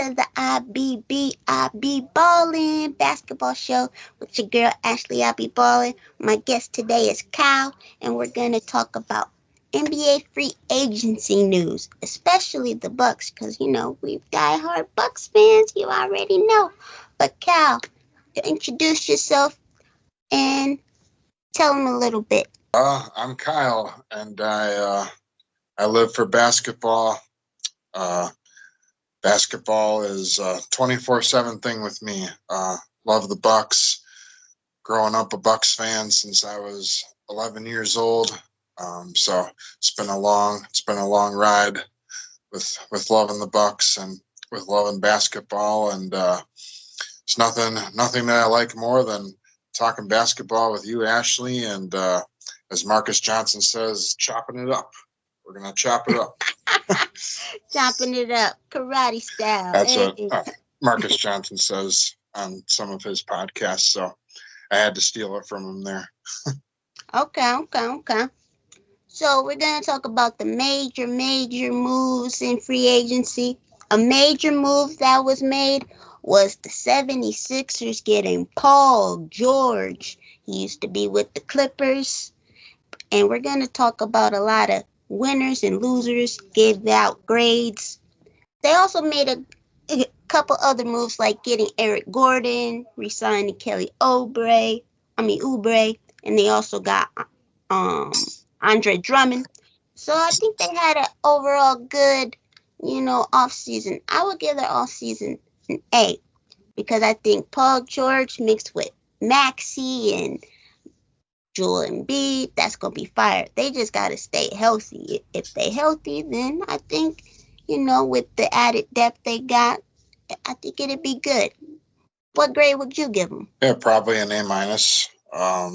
to the I Be Ballin' basketball show with your girl Ashley I Be Ballin'. My guest today is Kyle, and we're going to talk about NBA free agency news, especially the Bucks, because we've diehard Bucks fans. You already know. But Kyle, introduce yourself and tell them a little bit. I'm Kyle, and I live for basketball. Basketball is a 24/7 thing with me. Love the Bucks. Growing up a Bucks fan since I was 11 years old. So it's been a long ride with loving the Bucks and with loving basketball, and it's nothing that I like more than talking basketball with you, Ashley, and as Marcus Johnson says, chopping it up. We're gonna chop it up. Chopping it up, karate style. That's what Marcus Johnson says on some of his podcasts. So I had to steal it from him there. Okay. So we're going to talk about the major moves in free agency. A major move that was made was the 76ers getting Paul George. He used to be with the Clippers. And we're going to talk about a lot of winners and losers, give out grades. They also made a couple other moves like getting Eric Gordon, re-signing Kelly Oubre, and they also got Andre Drummond. So I think they had an overall good, off season. I would give their off season an A because I think Paul George mixed with Maxey and Joel Embiid, that's gonna be fire. They just gotta stay healthy. If they healthy, then I think, with the added depth they got, I think it'd be good. What grade would you give them? Yeah, probably an A minus. I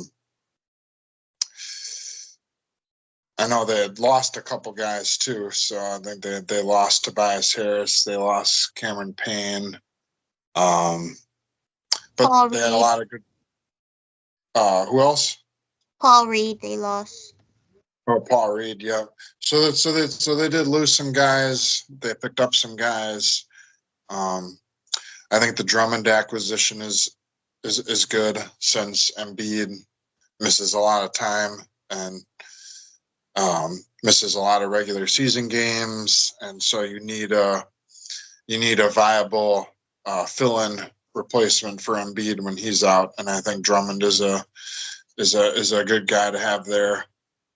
know they had lost a couple guys too, so I think they lost Tobias Harris, they lost Cameron Payne, but Paul they had a Reed. lot of good. Who else? Paul Reed, they lost. Oh, Paul Reed, yeah. So they did lose some guys. They picked up some guys. I think the Drummond acquisition is good since Embiid misses a lot of time and misses a lot of regular season games, and so you need a viable fill-in replacement for Embiid when he's out. And I think Drummond is a good guy to have there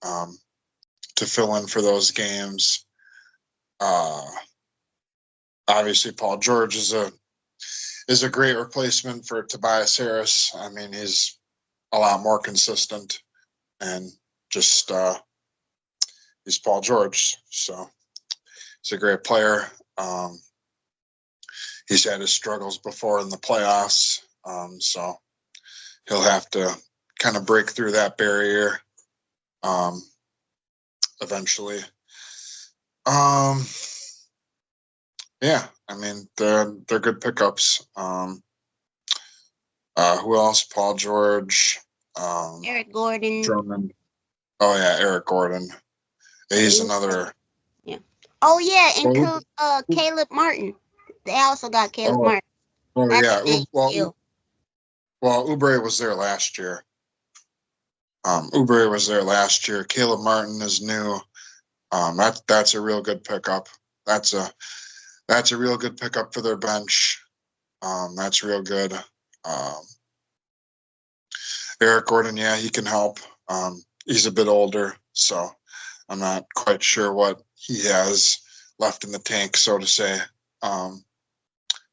to fill in for those games. Obviously, Paul George is a great replacement for Tobias Harris. I mean, he's a lot more consistent and just he's Paul George, so he's a great player. He's had his struggles before in the playoffs, so he'll have to kind of break through that barrier eventually. Yeah, I mean they're good pickups. Who else? Paul George, Eric Gordon. Drummond. Oh yeah, Eric Gordon. He's another. Yeah. Oh yeah, and Caleb Martin. They also got Caleb Martin. Oh That's yeah. a big deal. Well, Oubre was there last year. Oubre was there last year. Caleb Martin is new. That's a real good pickup. That's a real good pickup for their bench. That's real good. Eric Gordon, yeah, he can help. He's a bit older, so I'm not quite sure what he has left in the tank, so to say.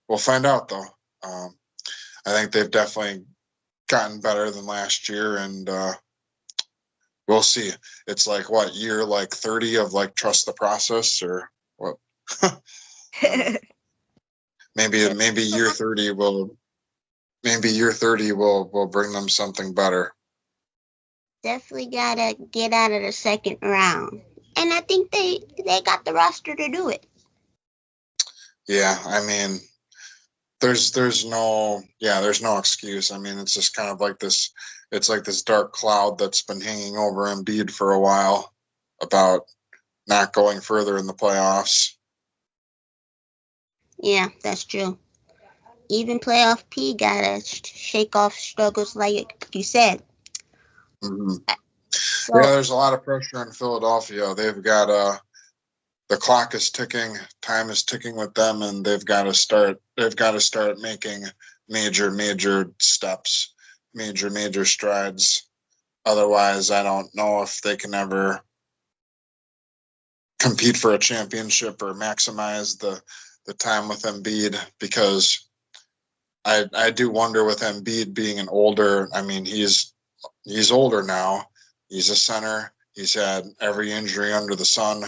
We'll find out, though. I think they've definitely gotten better than last year, and we'll see. It's like what year, like 30 of like trust the process, or what? Maybe year 30 will. Maybe year 30 will bring them something better. Definitely gotta get out of the second round, and I think they got the roster to do it. Yeah, I mean, there's no excuse. I mean, it's just kind of like this. It's like this dark cloud that's been hanging over Embiid for a while about not going further in the playoffs. Yeah, that's true. Even playoff P gotta shake off struggles like you said. Hmm. Yeah, So there's a lot of pressure in Philadelphia. They've got the clock is ticking, time is ticking with them, and they've got to start making major steps, major strides. Otherwise, I don't know if they can ever compete for a championship or maximize the time with Embiid, because I do wonder with Embiid being an older. I mean, he's older now. He's a center. He's had every injury under the sun.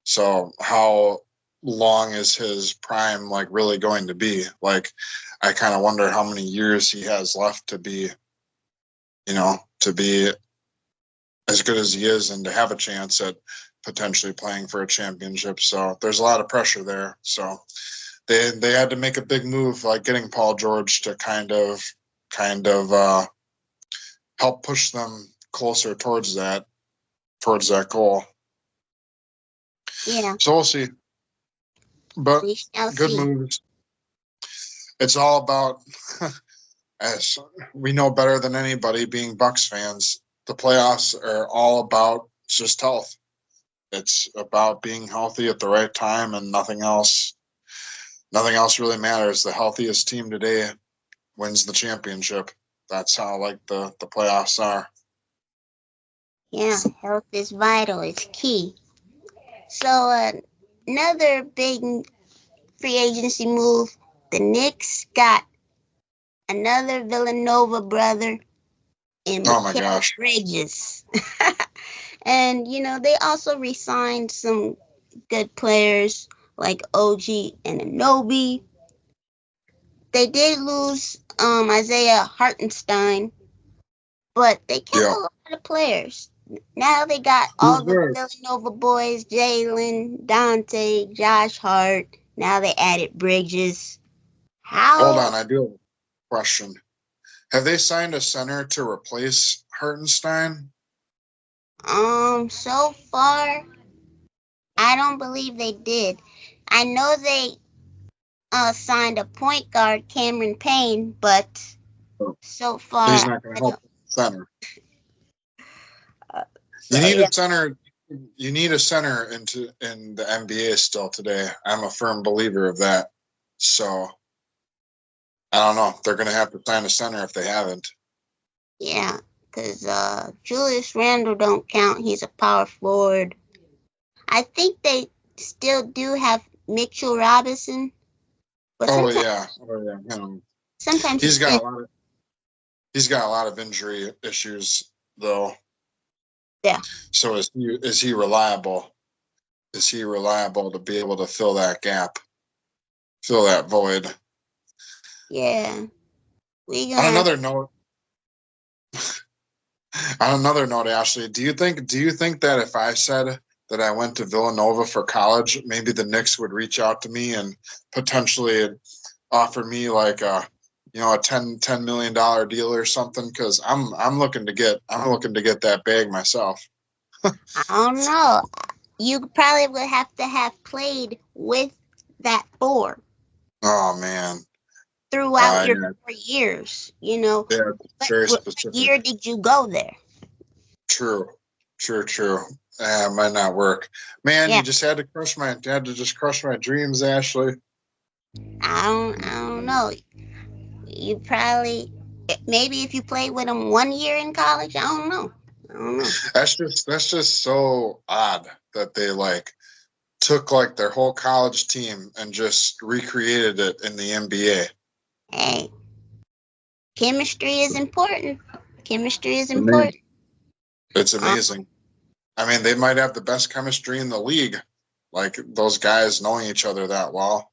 So how long is his prime like really going to be? Like, I kind of wonder how many years he has left to be as good as he is and to have a chance at potentially playing for a championship. So there's a lot of pressure there. So they had to make a big move, like getting Paul George to kind of help push them closer towards that goal. yeah, So we'll see. But we shall good see. moves. It's all about, as we know better than anybody, being Bucks fans. The playoffs are all about just health. It's about being healthy at the right time, and nothing else. Nothing else really matters. The healthiest team today wins the championship. That's how like the playoffs are. Yeah, health is vital. It's key. So another big free agency move. The Knicks got another Villanova brother in Oh my Mikal gosh. Bridges. And they also re-signed some good players like OG and Anobi. They did lose Isaiah Hartenstein, but they kept a Yeah. lot of players. Now they got all Who's the there? Villanova boys: Jalen, Dante, Josh Hart. Now they added Bridges. Hold How? on, I do have a question. Have they signed a center to replace Hartenstein? So far, I don't believe they did. I know they signed a point guard, Cameron Payne, but Oh, so he's far, not going I to help don't. the center. You So need yeah, a center. You need a center in the NBA still today. I'm a firm believer of that. So I don't know. They're going to have to sign a center if they haven't. yeah, because Julius Randle don't count. He's a power forward. I think they still do have Mitchell Robinson, but Oh sometimes yeah, oh yeah. sometimes He's he's got in a lot of he's got a lot of injury issues though. there. So is he reliable? Is he reliable to be able to fill that gap, fill that void? Yeah, we On gonna. another note, on another note, Ashley, do you think that if I said that I went to Villanova for college, maybe the Knicks would reach out to me and potentially offer me like a $10 million deal or something? Because I'm looking to get that bag myself. I don't know. You probably would have to have played with that four Oh man, throughout your yeah, 4 years. yeah, it's very What specific. year did you go there? True, true. Might not work. Man, Yeah, you just had to crush my dreams, Ashley. I don't know. You probably maybe if you played with them 1 year in college. I don't know. I don't know. That's just so odd that they like took like their whole college team and just recreated it in the NBA. Hey, chemistry is important. Chemistry is Amazing. important. It's Um, amazing. I mean, they might have the best chemistry in the league, like those guys knowing each other that well.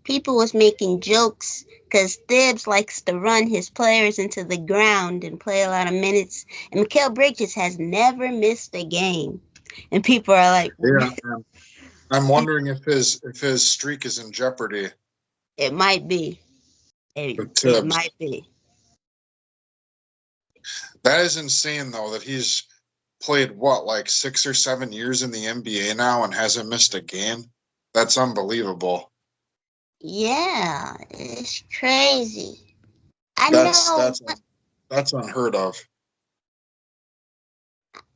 people was making jokes because Thibs likes to run his players into the ground and play a lot of minutes, and Mikal Bridges has never missed a game. And people are like, Yeah, I'm wondering if his streak is in jeopardy it might be. It, with it Tibbs. might be. That is insane, though, that he's played what, like 6 or 7 years in the NBA now and hasn't missed a game. That's unbelievable. Yeah, it's crazy. I That's know. that's that's unheard of.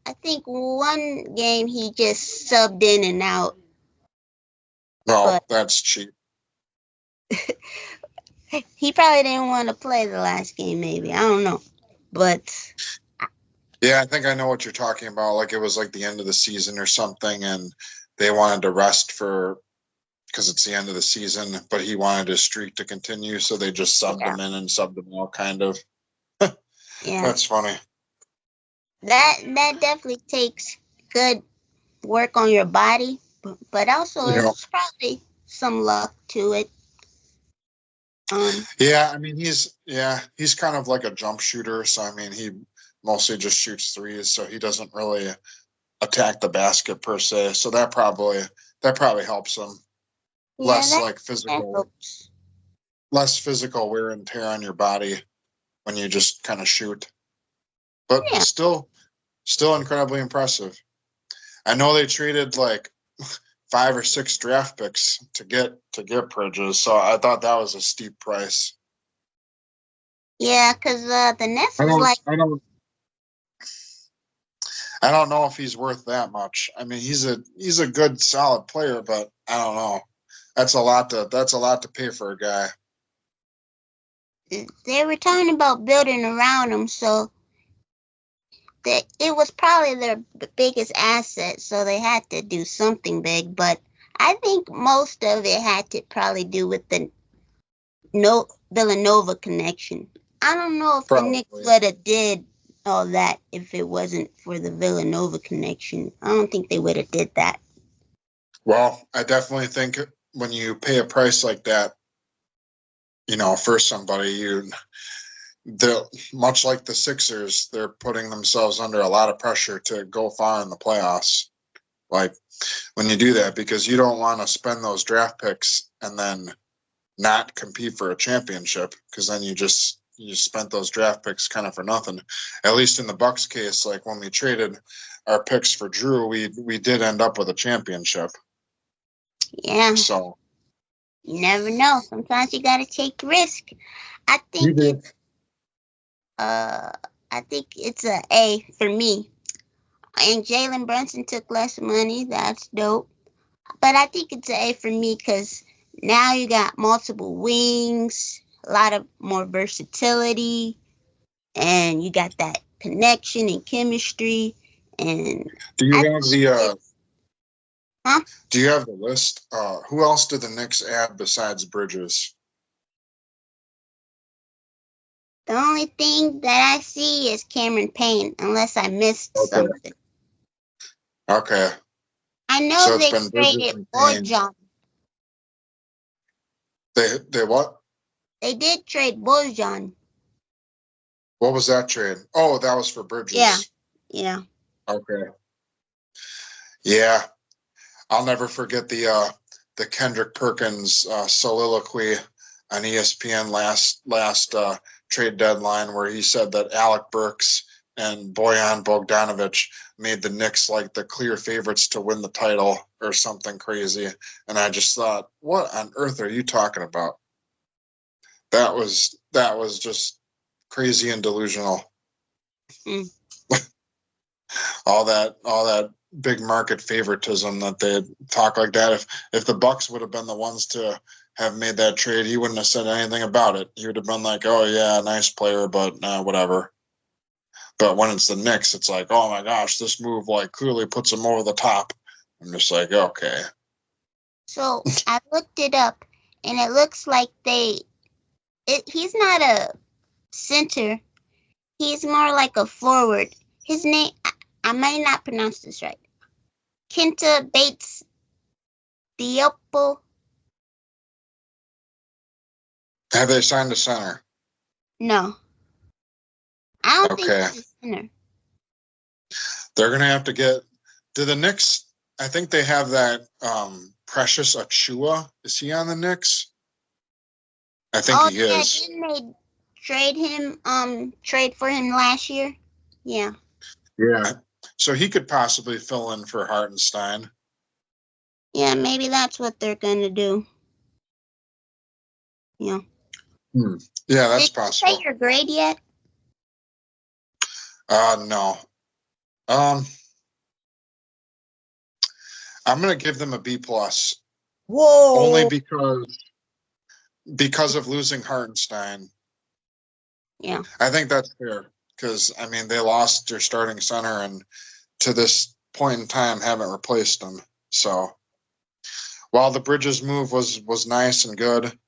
I think one game he just subbed in and out, No, but that's cheap. he probably didn't want to play the last game. Maybe I don't know, but Yeah, I think I know what you're talking about. Like it was like the end of the season or something, and they wanted to rest for because it's the end of the season, but he wanted his streak to continue, so they just subbed yeah, him in and subbed him out, kind of. yeah, That's funny. that definitely takes good work on your body, but also Yeah. it's probably some luck to it. Yeah, I mean he's kind of like a jump shooter, so I mean he mostly just shoots threes, so he doesn't really attack the basket per se. So that probably helps him. Yeah, Less that like that physical helps. less physical wear and tear on your body when you just kind of shoot. But Yeah, still incredibly impressive. I know they traded like 5 or 6 draft picks to get Bridges, so I thought that was a steep price. yeah, because the Nets I was don't like, I don't I don't know if he's worth that much. I mean, he's a good solid player, but I don't know. That's a lot to pay for a guy. they were talking about building around him, so that it was probably their biggest asset, so they had to do something big. But I think most of it had to probably do with the no Villanova connection. I don't know if the Knicks Probably. would have did all that if it wasn't for the Villanova connection. I don't think they would have did that. Well, I definitely think when you pay a price like that, for somebody, they're much like the Sixers, they're putting themselves under a lot of pressure to go far in the playoffs. Like when you do that, because you don't want to spend those draft picks and then not compete for a championship, because then you spent those draft picks kind of for nothing. At least in the Bucks case, like when we traded our picks for Drew, we did end up with a championship. Yeah, So you never know. Sometimes you gotta take risk. I you think did. it's uh I think it's a A for me. And Jalen Brunson took less money. That's dope. But I think it's an A for me because now you got multiple wings, a lot of more versatility, and you got that connection and chemistry. And Do I you have think the it's, huh? Do you have the list? Who else did the Knicks add besides Bridges? The only thing that I see is Cameron Payne, unless I missed Okay. something. Okay. I So know it's they been Bridges traded and Payne. Bojan. They what? They did trade Bojan. What was that trade? Oh, that was for Yeah, Bridges. yeah. Okay. Yeah. I'll never forget the Kendrick Perkins soliloquy on ESPN last trade deadline, where he said that Alec Burks and Bojan Bogdanovic made the Knicks like the clear favorites to win the title or something crazy. And I just thought, what on earth are you talking about? That was just crazy and delusional. Mm. All that big market favoritism that they talk like that. If the Bucks would have been the ones to have made that trade, he wouldn't have said anything about it. He would have been like, "Oh yeah, nice player, but whatever." But when it's the Knicks, it's like, "Oh my gosh, this move like clearly puts him over the top." I'm just like, okay. So I looked it up, and it looks like he's not a center. He's more like a forward. His name, I might not pronounce this right. Kenta Bates Diopo. Have they signed a center? No, I don't think Okay, he's a center. they're gonna have to get. Do the Knicks? I think they have that Precious Achua. Is he on the Knicks? I think Oh he yeah, is. didn't they trade for him last year? Yeah. Yeah. So he could possibly fill in for Hartenstein. Yeah, maybe that's what they're gonna do. Yeah. Hmm. Yeah, that's Did you say possible. your grade yet? No. Um, I'm gonna give them a B plus only Whoa. because of losing Hartenstein. Yeah. I think that's fair because I mean they lost their starting center and to this point in time haven't replaced him. So while the Bridges move was nice and good,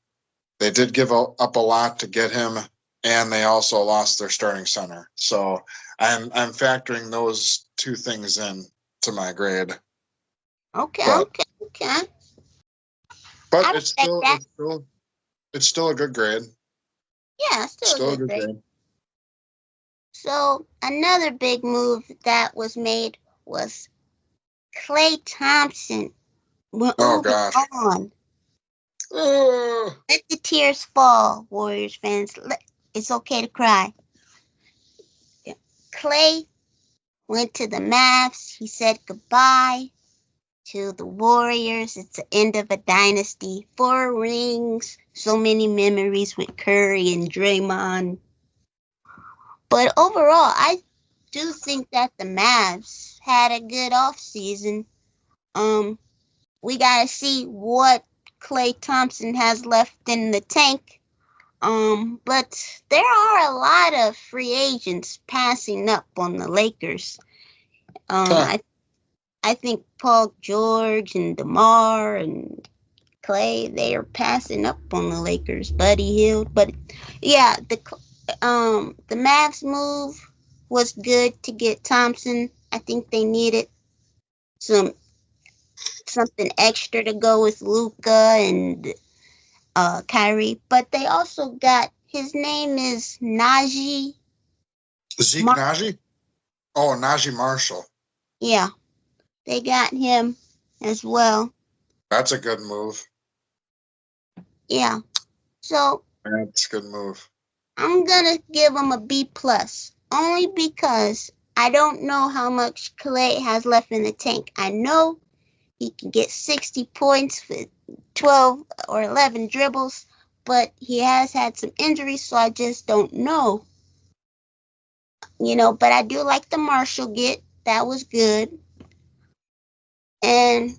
they did give up a lot to get him, and they also lost their starting center. So I'm factoring those two things in to my grade. Okay. But Okay. Okay. but I respect that. it's still a good grade. Yeah, still a Still a good good grade. grade. So another big move that was made was Klay Thompson. We're Oh moving gosh. on. Oh, Let the tears fall, Warriors fans. It's okay to cry. Klay went to the Mavs. He said goodbye to the Warriors. It's the end of a dynasty. 4 rings, so many memories with Curry and Draymond. But overall, I do think that the Mavs had a good offseason. Um, we gotta see what Klay Thompson has left in the tank. But there are a lot of free agents passing up on the Lakers. huh. I think Paul George and DeMar and Klay, they are passing up on the Lakers. Buddy Hield, but yeah, the Mavs move was good to get Thompson. I think they needed some something extra to go with Luka and Kyrie, but they also got his name is Najee. Zeke Naji? Oh, Najee Marshall. Yeah, they got him as well. That's a good move. Yeah, so That's a good move. I'm gonna give him a B plus, only because I don't know how much Clay has left in the tank. I know he can get 60 points with 12 or 11 dribbles, but he has had some injuries, so I just don't know. But I do like the Marshall get. That was good. And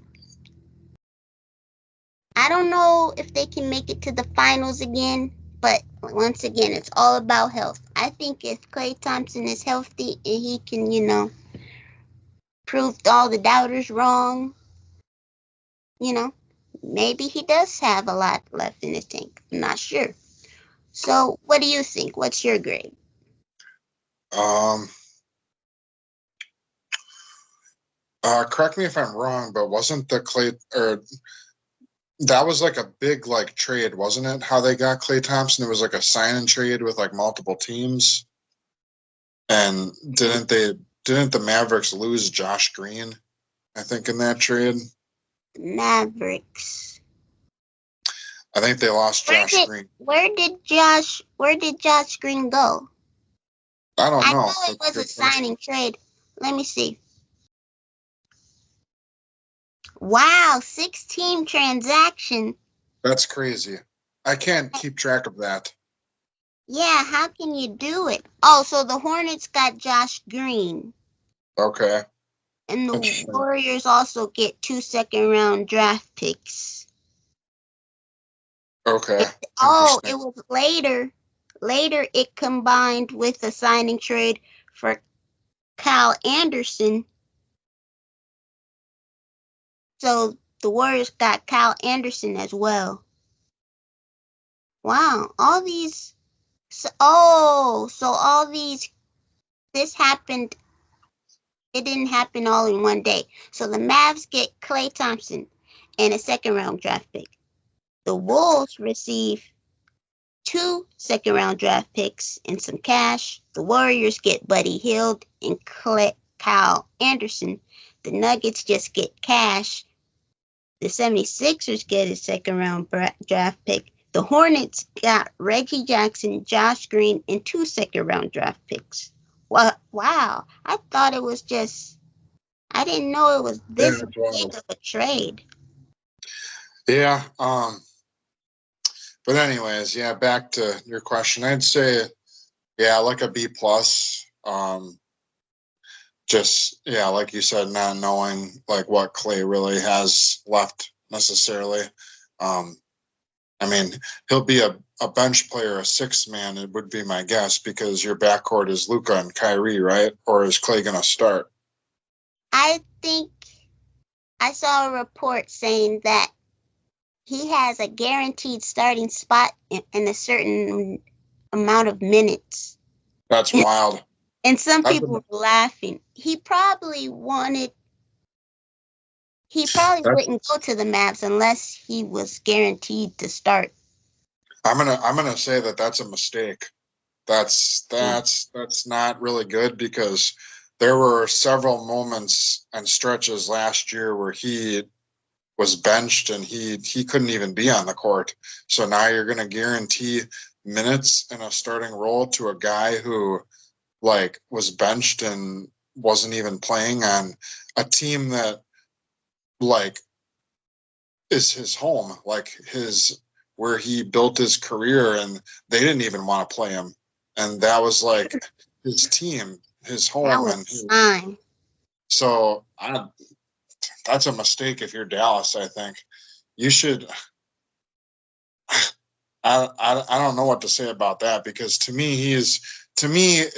I don't know if they can make it to the finals again, but once again, it's all about health. I think if Klay Thompson is healthy and he can, prove all the doubters wrong, you know, maybe he does have a lot left in his tank. I'm not sure. So, what do you think? What's your grade? Um, correct me if I'm wrong, but wasn't the Clay or that was like a big like trade, wasn't it? How they got Clay Thompson? It was like a sign and trade with like multiple teams. And didn't the Mavericks lose Josh Green? I think in that trade. Mavericks. I think they lost Where Josh did Green. where did Josh Green go? I don't I know. know it That's a was a good question. signing trade. Let me see. Wow, 6 team transaction. That's crazy. I can't keep track of that. Yeah, how can you do it? Oh, so the Hornets got Josh Green, Okay. and the Interesting. Warriors also get 2 second round draft picks. Okay. It Interesting. was later. Later, it combined with a signing trade for Kyle Anderson. So the Warriors got Kyle Anderson as well. Wow, all these. So all these. This happened. It didn't happen all in one day. So the Mavs get Klay Thompson and a second round draft pick. The Wolves receive 2 second round draft picks and some cash. The Warriors get Buddy Hield and Kyle Anderson. The Nuggets just get cash. The 76ers get a second round draft pick. The Hornets got Reggie Jackson, Josh Green, and 2 second round draft picks. Wow. I thought it was just, I didn't know it was Yeah, this it's big wild. of a trade. Yeah. But anyways, yeah, back to your question. I'd say, yeah, like a B plus. Just yeah, like you said, not knowing like what Clay really has left necessarily. Um, I mean, he'll be a bench player, a six man. It would be my guess because your backcourt is Luka and Kyrie, right? Or is Clay gonna start? I think I saw a report saying that he has a guaranteed starting spot in a certain amount of minutes. That's wild. And some That's people were laughing. He probably wouldn't go that's to the Mavs unless he was guaranteed to start. I'm gonna say that that's a mistake. That's Yeah. that's that's not really good because there were several moments and stretches last year where he was benched and he couldn't even be on the court. So now you're going to guarantee minutes in a starting role to a guy who like was benched and wasn't even playing on a team that like is his home, like his where he built his career, and they didn't even want to play him. And that was like his team, his That home, was and a his, sign. so that's a mistake if you're Dallas. I think you should. I don't know what to say about that because to me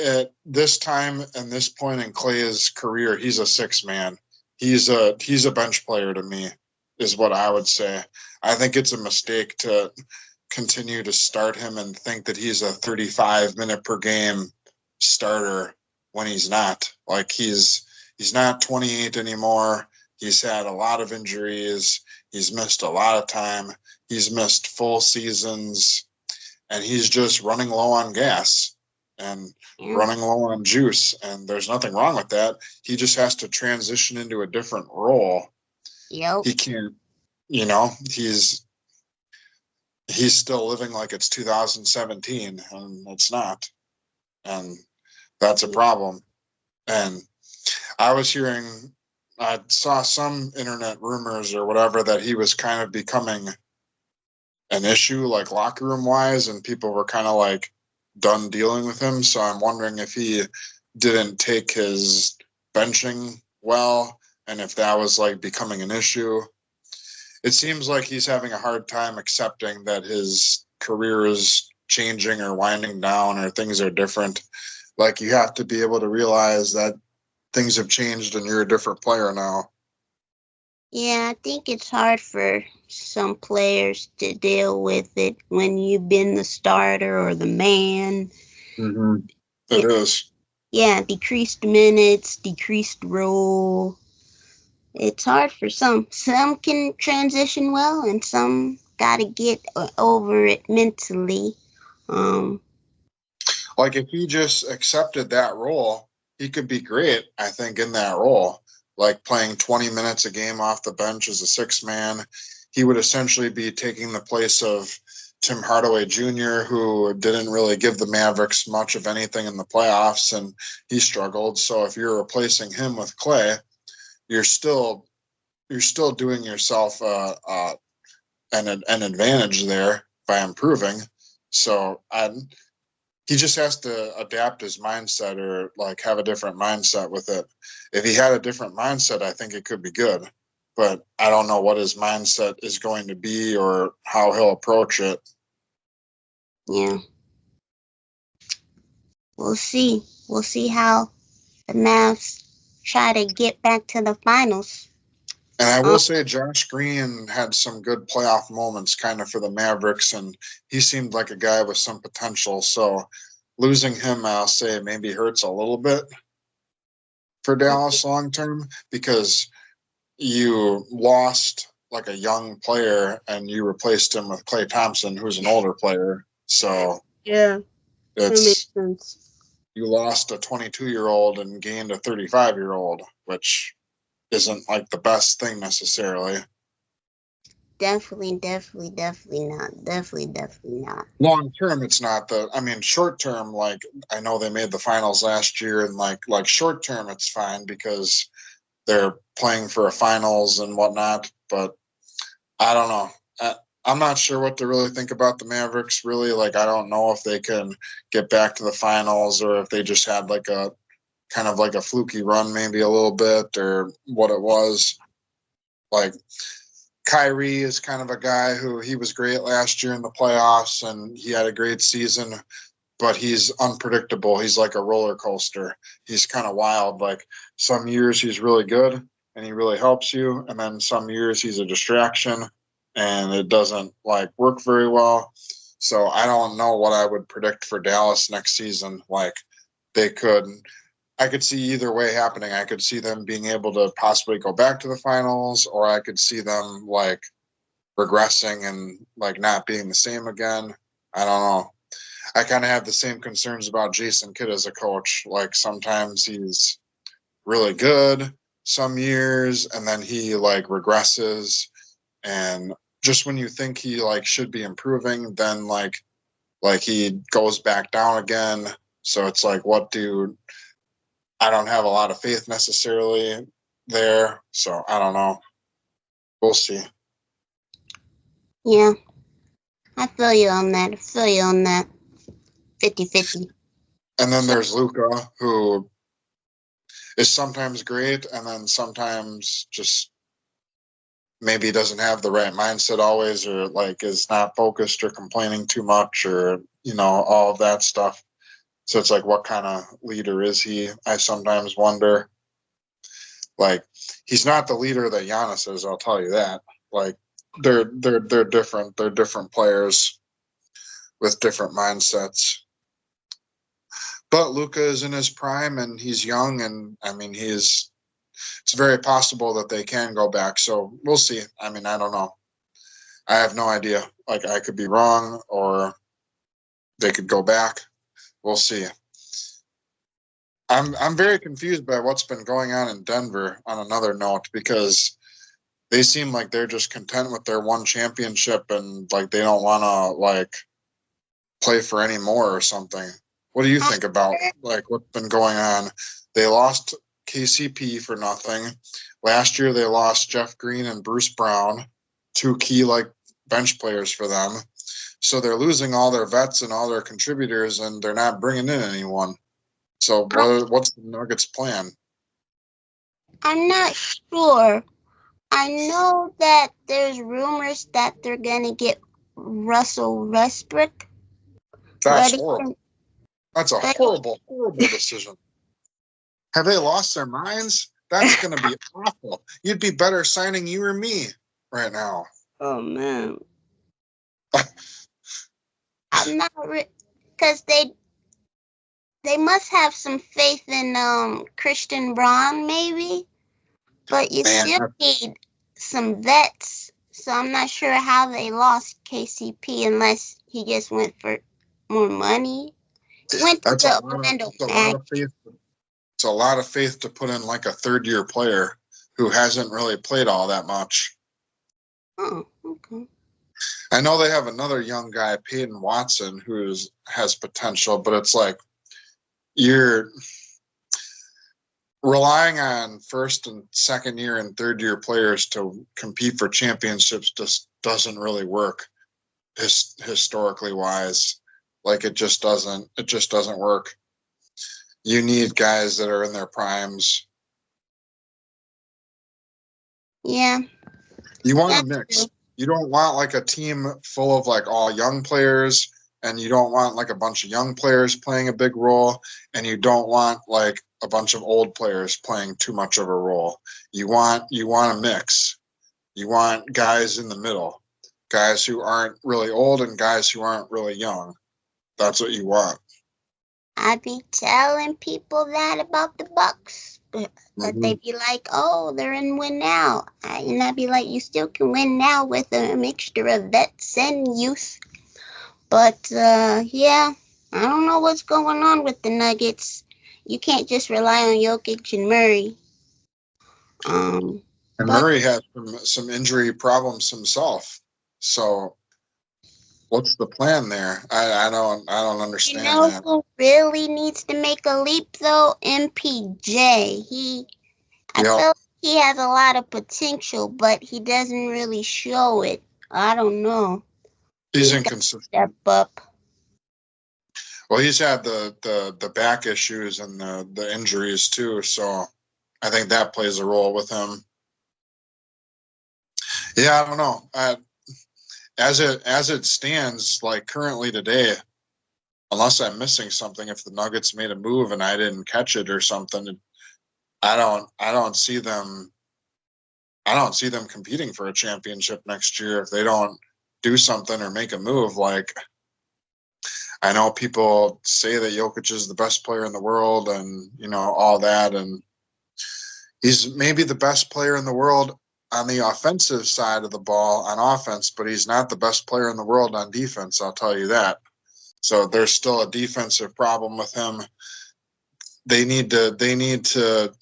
at this time and this point in Clay's career, he's a six man. He's a bench player to me, is what I would say. I think it's a mistake to continue to start him and think that he's a 35-minute per game starter when he's not. Like he's not 28 anymore. He's had a lot of injuries. He's missed a lot of time. He's missed full seasons, and he's just running low on gas and Yeah. running low on juice. And there's nothing wrong with that. He just has to transition into a different role. Yep. He can't, you know, he's still living like it's 2017, and it's not. And that's a problem. And I was hearing, I saw some internet rumors or whatever that he was kind of becoming an issue, like locker room wise, and people were kind of like done dealing with him. So I'm wondering if he didn't take his benching well, and if that was like becoming an issue. It seems like he's having a hard time accepting that his career is changing or winding down or things are different. Like you have to be able to realize that things have changed and you're a different player now. Yeah, I think it's hard for some players to deal with it when you've been the starter or the man. Mm-hmm. It Yeah, is. yeah, decreased minutes, decreased role. It's hard for some. Some can transition well, and some got to get over it mentally. Um, Like if he just accepted that role, he could be great, I think, in that role. Like playing 20 minutes a game off the bench as a six man. He would essentially be taking the place of Tim Hardaway Jr., who didn't really give the Mavericks much of anything in the playoffs and he struggled. So if you're replacing him with Clay, you're still doing yourself an advantage there by improving. So he just has to adapt his mindset or like have a different mindset with it. If he had a different mindset, I think it could be good. But I don't know what his mindset is going to be or how he'll approach it. yeah, we'll see. We'll see how the Mavs try to get back to the finals. And I Um, will say Josh Green had some good playoff moments kind of for the Mavericks, and he seemed like a guy with some potential. So losing him, I'll say, maybe hurts a little bit for Dallas long term because you lost like a young player and you replaced him with Clay Thompson, who's an older player. So yeah, that makes it's sense. you lost a 22-year-old and gained a 35-year-old, which isn't like the best thing necessarily. Definitely not. Definitely not. Long term, it's not the. I mean, short term, like I know they made the finals last year, and like short term, it's fine because they're playing for a finals and whatnot. But I don't know. I'm not sure what to really think about the Mavericks. Really, like I don't know if they can get back to the finals or if they just had like a kind of like a fluky run, maybe a little bit, or what it was. Like Kyrie is kind of a guy who he was great last year in the playoffs and he had a great season, but he's unpredictable. He's like a roller coaster. He's kind of wild. Like some years he's really good and he really helps you, and then some years he's a distraction and it doesn't like work very well. So I don't know what I would predict for Dallas next season. Like they could I could see either way happening. I could see them being able to possibly go back to the finals, or I could see them like regressing and like not being the same again. I don't know. I kind of have the same concerns about Jason Kidd as a coach. Like sometimes he's really good some years and then he like regresses, and just when you think he like should be improving, then like he goes back down again. So it's like what do I don't have a lot of faith necessarily there. So I don't know. We'll see. Yeah, I feel you on that. I feel you on that. 50-50. And then there's Luka, who is sometimes great and then sometimes just maybe doesn't have the right mindset always, or like is not focused or complaining too much, or all of that stuff. So it's like what kind of leader is he? I sometimes wonder. Like he's not the leader that Giannis is, I'll tell you that. Like they're different. They're different players with different mindsets. But Luka is in his prime and he's young, and I mean it's very possible that they can go back. So we'll see. I mean, I don't know. I have no idea. Like I could be wrong or they could go back. We'll see. I'm very confused by what's been going on in Denver on another note, because they seem like they're just content with their one championship and like they don't want to like play for any more or something. What do you think about like what's been going on? They lost KCP for nothing. Last year they lost Jeff Green and Bruce Brown, two key like bench players for them. So they're losing all their vets and all their contributors, and they're not bringing in anyone. So what's the Nuggets' plan? I'm not sure. I know that there's rumors that they're gonna get Russell Westbrook, That's but horrible. That's a but horrible, horrible decision. Have they lost their minds? That's going to be awful. You'd be better signing you or me right now. oh man, I'm not because they must have some faith in Christian Braun maybe, but you Man, still need some vets. So I'm not sure how they lost KCP unless he just went for more money. He went to that's the Orlando a lot Magic. of faith. It's a lot of faith to put in like a third-year player who hasn't really played all that much. Oh, okay. I know they have another young guy, Peyton Watson, who has potential, but it's like you're relying on first and second year and third year players to compete for championships just doesn't really work historically wise. Like it just doesn't work. You need guys that are in their primes. Yeah, You want a that's mix. true. You don't want like a team full of like all young players, and you don't want like a bunch of young players playing a big role, and you don't want like a bunch of old players playing too much of a role. You want a mix. You want guys in the middle, guys who aren't really old and guys who aren't really young. That's what you want. I be telling people that about the Bucks, but Mm-hmm. they be like, "Oh, they're in win now," and I be like, "You still can win now with a mixture of vets and youth." But yeah, I don't know what's going on with the Nuggets. You can't just rely on Jokic and Murray. Um, And but Murray has some injury problems himself. So what's the plan there? I don't you understand know that. who really needs to make a leap though? MPJ. I Yep. felt he has a lot of potential, but he doesn't really show it. I don't know. He's He's got to step inconsistent. up. Well, he's had the back issues and the injuries too, so I think that plays a role with him. Yeah, I don't know. As it stands, like currently today, unless I'm missing something, if the Nuggets made a move and I didn't catch it or something, I don't see them. I don't see them competing for a championship next year if they don't do something or make a move. Like I know people say that Jokic is the best player in the world and all that, and he's maybe the best player in the world on the offensive side of the ball on offense, but he's not the best player in the world on defense. I'll tell you that. So there's still a defensive problem with him. They need to they need to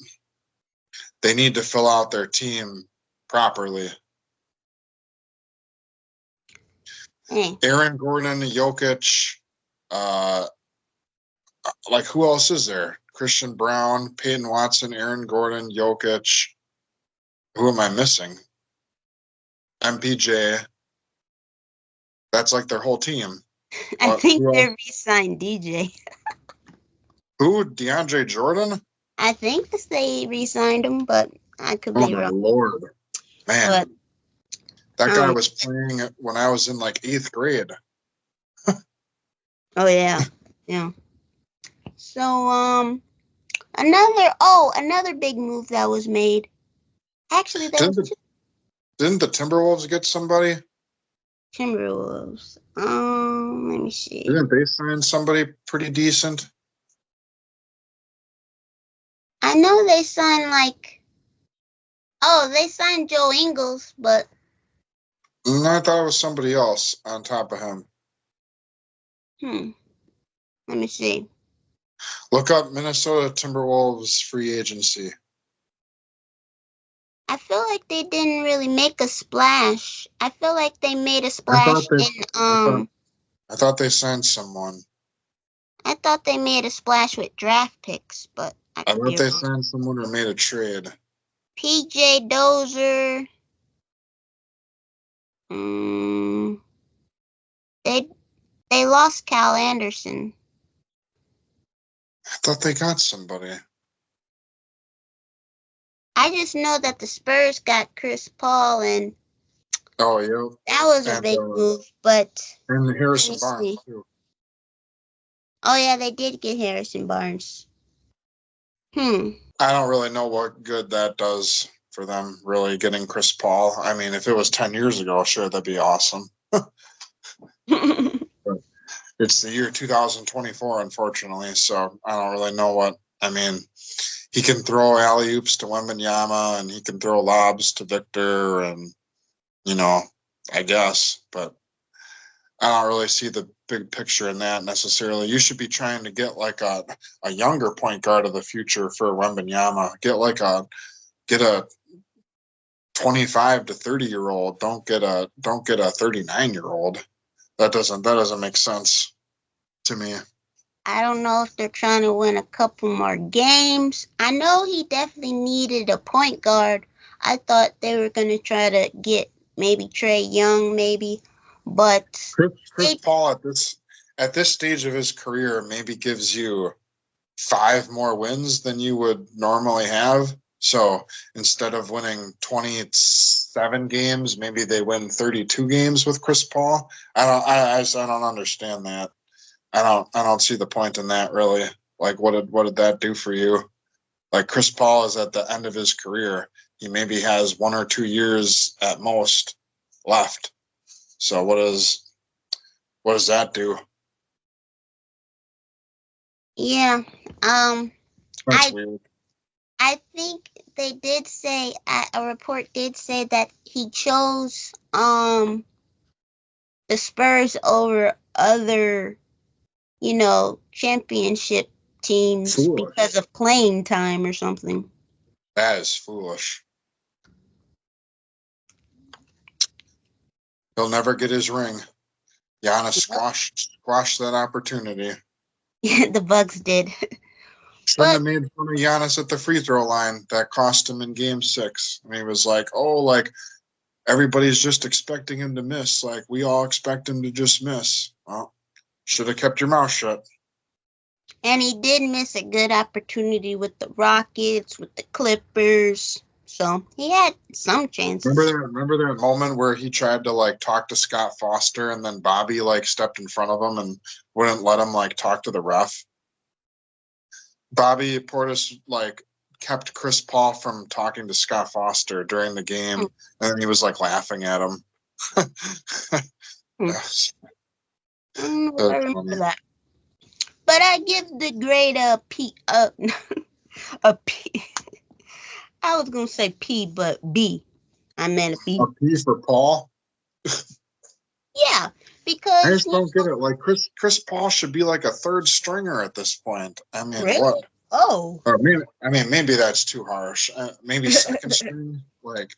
they need to fill out their team properly. Hey, Aaron Gordon, Jokic, uh, like who else is there? Christian Brown, Peyton Watson, Aaron Gordon, Jokic. Who am I missing? MPJ. That's like their whole team. I What? think Who they else? re-signed DJ. Who? DeAndre Jordan? I think they re-signed him, but I could Oh be my wrong. lord, man! But That guy um, was playing when I was in like 8th grade. oh yeah, yeah. So another big move that was made. Actually, there Didn't was the, two didn't the Timberwolves get somebody? Timberwolves. Let me see. Didn't they sign somebody pretty decent? I know they signed they signed Joe Ingles, but I thought it was somebody else on top of him. hmm, let me see. Look up Minnesota Timberwolves free agency. I feel like they didn't really make a splash. I feel like they made a I thought splash they, in I thought, I thought they signed someone. I thought they made a splash with draft picks, but I I could thought be they wrong. signed someone or made a trade. PJ Dozier. Mm, they they lost Cal Anderson. I thought they got somebody. I just know that the Spurs got Chris Paul, and Oh, yeah, that was a and big move. But let me Harrison Barnes see. too. Oh yeah, they did get Harrison Barnes. Hmm. I don't really know what good that does for them. Really getting Chris Paul. I mean, if it was 10 years ago, sure, that'd be awesome. But it's the year 2024, unfortunately. So I don't really know what. I mean, he can throw alley oops to Wembanyama, and he can throw lobs to Victor, and you know, I guess, but I don't really see the big picture in that necessarily. You should be trying to get like a younger point guard of the future for Wembanyama. Get a 25 to 30-year old. Don't get a 39-year-old. That doesn't make sense to me. I don't know if they're trying to win a couple more games. I know he definitely needed a point guard. I thought they were going to try to get maybe Trey Young, maybe, but Chris they, Paul at this stage of his career maybe gives you 5 more wins than you would normally have. So instead of winning 27 games, maybe they win 32 games with Chris Paul. I don't understand that. I don't see the point in that really. Like what did that do for you? Like Chris Paul is at the end of his career. He maybe has 1 or 2 years at most left. So what does that do? yeah, um, That's I weird. I think they did say a report did say that he chose the Spurs over other championship teams because Foolish. of playing time or something. That is foolish. He'll never get his ring. Giannis squashed that opportunity. The Bucks did. Shouldn't But have made fun of Giannis at the free throw line. That cost him in Game 6. And he was like, "Oh, like everybody's just expecting him to miss. Like we all expect him to just miss." Well, should have kept your mouth shut. and he did miss a good opportunity with the Rockets, with the Clippers. So he had some chances. Remember that moment where he tried to like talk to Scott Foster and then Bobby like stepped in front of him and wouldn't let him like talk to the ref. Bobby Portis like kept Chris Paul from talking to Scott Foster during the game, and then he was like laughing at him. I don't know if I That's remember funny. that. But I give the grade a P. A P. I was gonna say P, but B. I meant a B. A P for Paul. Yeah, I because just don't get it. Like Chris Paul should be like a third stringer at this point. I mean, really. what? Oh. Or maybe that's too harsh. Maybe second string. Like,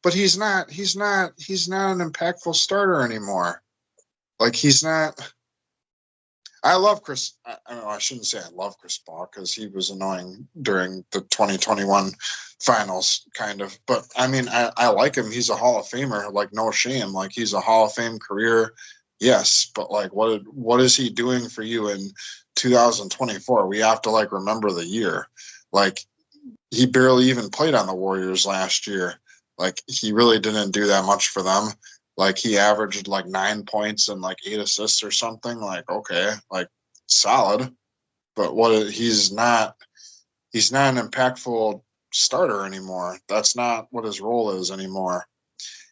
but he's not. He's not an impactful starter anymore. Like he's not. I love Chris. I shouldn't say I love Chris Paul because he was annoying during the 2021 finals, kind of. But I mean, I like him. He's a Hall of Famer. Like no shame. Like he's a Hall of Fame career. Yes, but like what is he doing for you in 2024? We have to like remember the year. Like he barely even played on the Warriors last year. Like he really didn't do that much for them. Like he averaged like 9 points and like 8 assists or something. Like okay, like solid, but he's not an impactful starter anymore. That's not what his role is anymore.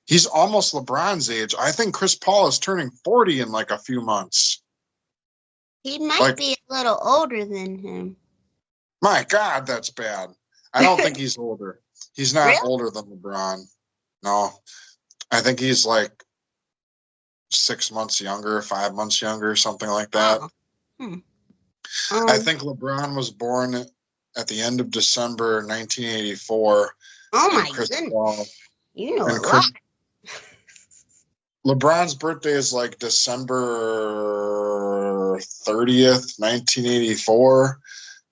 He's almost LeBron's age. I think Chris Paul is turning 40 in like a few months. He might Like be a little older than him. my God, that's bad. I don't think he's older. He's not Really? older than LeBron. No, I think he's like 6 months younger, 5 months younger, something like that. Oh. Hmm. I think LeBron was born at the end of December 1984, Oh and my Chris Paul goodness. You know a and lot. Chris LeBron's birthday is like December 30th, 1984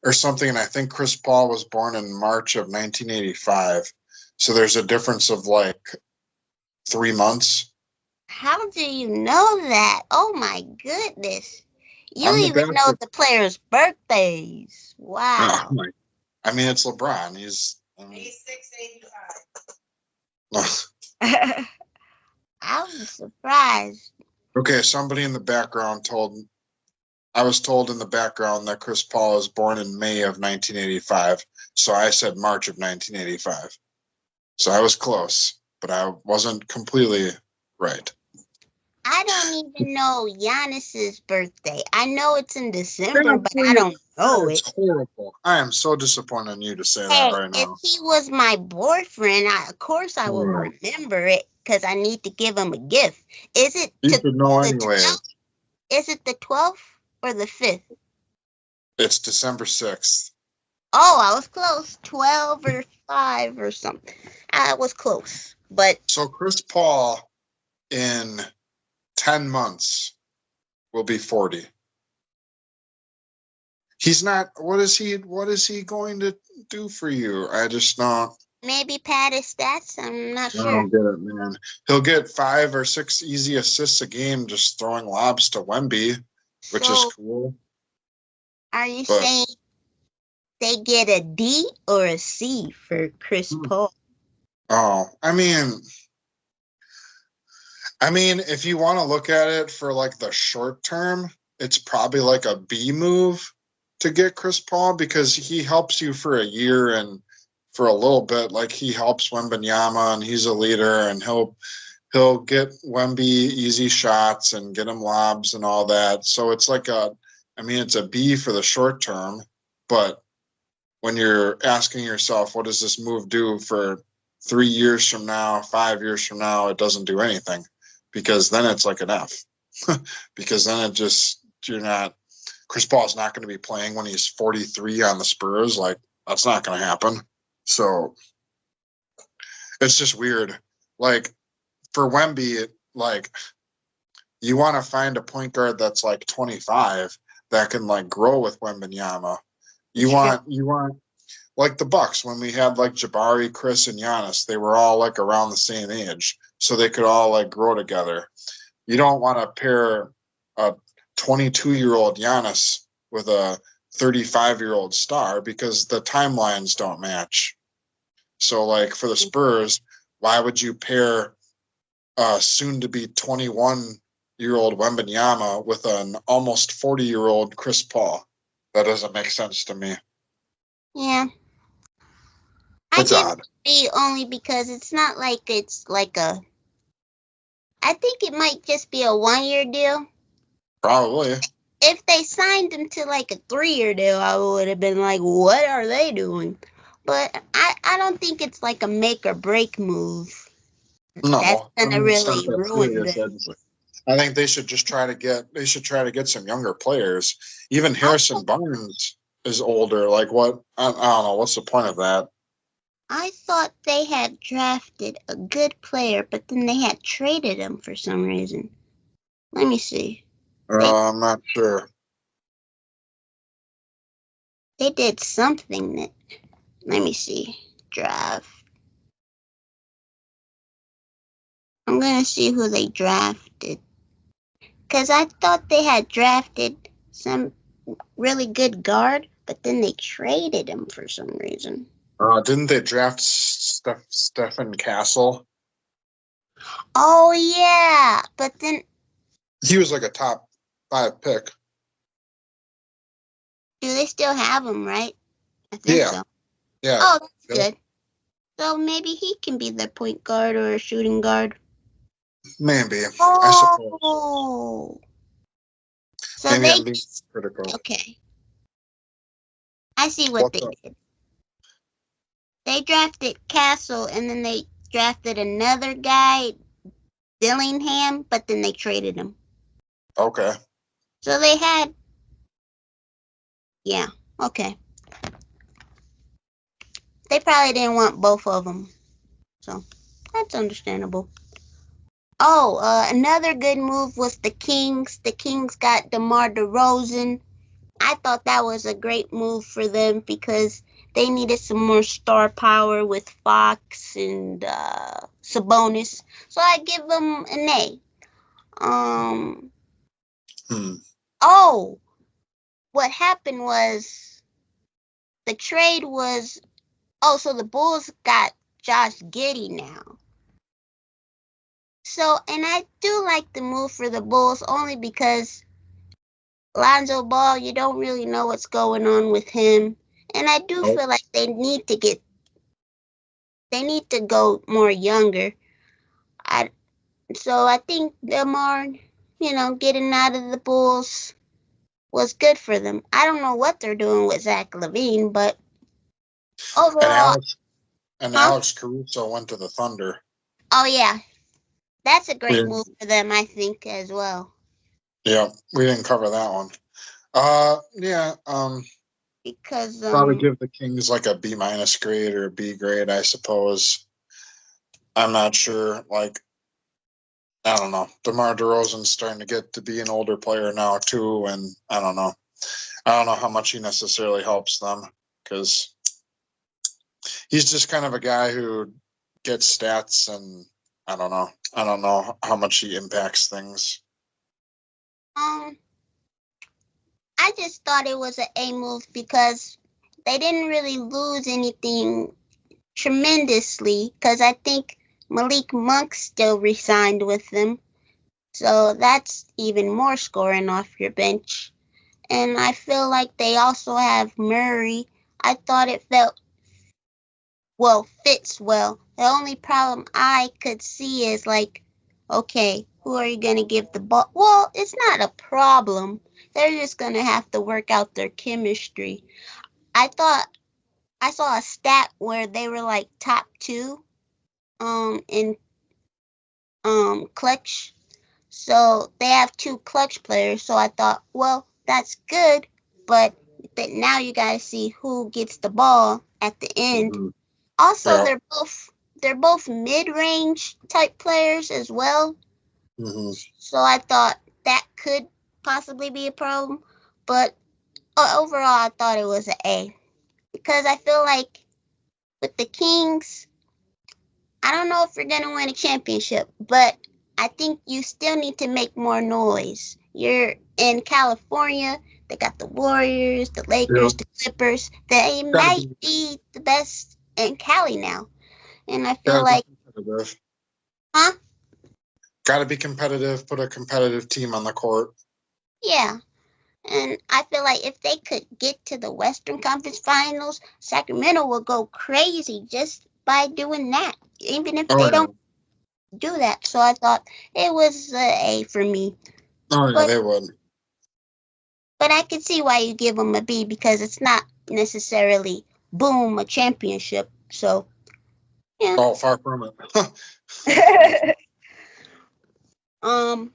or something, and I think Chris Paul was born in March of 1985. So there's a difference of like 3 months. How do you know that? Oh my goodness. You I'm the even know bastard. the players' birthdays. Oh Wow. my. I mean, it's LeBron. He's 6'8". I'm surprised. Okay, somebody in the background I was told in the background that Chris Paul was born in May of 1985. So I said March of 1985. So I was close, but I wasn't completely right. I don't even know Giannis's birthday. I know it's in December, That but I don't know is it. horrible. I am so disappointed in you to say that Hey, right if now. he was my boyfriend, of course I will Oh, remember it because I need to give him a gift. Is it you to should know the anyways. 12th? Is it the 12th or the 5th? It's December 6th. Oh, I was close. 12 or 5 or something. I was close. But So Chris Paul in 10 months will be 40. He's not what is he going to do for you? I just don't maybe pad his stats. I'm not I sure. don't get it, man. He'll get 5 or 6 easy assists a game just throwing lobs to Wemby, which is So, cool. are you But saying they get a D or a C for Chris Paul? oh, I mean, if you want to look at it for like the short term, it's probably like a B move to get Chris Paul because he helps you for a year and for a little bit. Like he helps Wembanyama and he's a leader and he'll get Wemby easy shots and get him lobs and all that. So it's like it's a B for the short term, but when you're asking yourself, what does this move do for 3 years from now, 5 years from now, it doesn't do anything because then it's like an F because then you're not, Chris Paul's not going to be playing when he's 43 on the Spurs. Like that's not going to happen. So it's just weird. Like for Wemby, like you want to find a point guard that's like 25 that can like grow with Wembanyama. You want like the Bucks when we had like Jabari, Chris, and Giannis. They were all like around the same age, so they could all like grow together. You don't want to pair a 22-year-old Giannis with a 35-year-old star because the timelines don't match. So, like for the Spurs, why would you pair a soon-to-be 21-year-old Wembanyama with an almost 40-year-old Chris Paul? That doesn't make sense to me. Yeah. It's I odd. give B only because it's not like it's like a. I think it might just be a 1-year deal. Probably. If they signed him to like a 3-year deal, I would have been like, what are they doing? But I don't think it's like a make or break move. That's No, I gonna mean, it's not really that ruin serious. them. I think they should just try to get some younger players. Even I Harrison Barnes is older. Like what? I don't know. What's the point of that? I thought they had drafted a good player, but then they had traded him for some reason. Let me see. They I'm not sure. they did something that. Let me see. Draft. I'm gonna see who they drafted. Cause I thought they had drafted some really good guard, but then they traded him for some reason. Didn't they draft Stephen Castle? Oh yeah, but then He was like a top 5 pick. do they still have him? Right? I think Yeah, so. yeah. Oh, that's Yep. good. So maybe he can be the point guard or a shooting guard. Maybe. I suppose. Oh, so Maybe they I'm being critical. okay. I see what What's they up? did. They drafted Castle and then they drafted another guy, Dillingham, but then they traded him. Okay. So they had, yeah, okay. They probably didn't want both of them, so that's understandable. Oh, another good move was the Kings. The Kings got DeMar DeRozan. I thought that was a great move for them because they needed some more star power with Fox and Sabonis. So I give them an A. Um. Oh, what happened was the trade was. Oh, so the Bulls got Josh Giddey now. So, and I do like the move for the Bulls only because Lonzo Ball, you don't really know what's going on with him. And I do Nope. feel like they need to go more younger. I so I think DeMar, getting out of the Bulls was good for them. I don't know what they're doing with Zach LaVine, but And overall, Alex and huh? Alex Caruso went to the Thunder. Oh yeah, that's a We great move for them, I think, as well. Yeah, we didn't cover that one. Yeah. Because Probably give the Kings like a B- grade or a B grade, I suppose. I'm not sure. Like, I don't know. DeMar DeRozan's starting to get to be an older player now too, and I don't know. I don't know how much he necessarily helps them because he's just kind of a guy who gets stats, and I don't know. I don't know how much he impacts things. um, I just thought it was an A move because they didn't really lose anything tremendously. Because I think Malik Monk still resigned with them, so that's even more scoring off your bench. And I feel like they also have Murray. I thought it fits well. The only problem I could see is like, okay, who are you going to give the ball? Well, it's not a problem. They're just going to have to work out their chemistry. I thought I saw a stat where they were like top 2 in clutch. So they have 2 clutch players. So I thought, well, that's good, but now you got to see who gets the ball at the end. Mm-hmm. Also, Yeah. they're both mid-range type players as well. Mm-hmm. So I thought that could possibly be a problem, but overall, I thought it was an A because I feel like with the Kings, I don't know if you're gonna win a championship, but I think you still need to make more noise. You're in California. They got the Warriors, the Yeah, Lakers, the Clippers. They gotta might be, be the best in Cali now, and I feel gotta be like, competitive. huh? Gotta be competitive. Put a competitive team on the court. Yeah. And I feel like if they could get to the Western Conference Finals, Sacramento will go crazy just by doing that, even if Oh they yeah. don't do that. So I thought it was A for me. Oh yeah, But they would. but I can see why you give them a B because it's not necessarily boom a championship. So yeah. Oh, far from it. um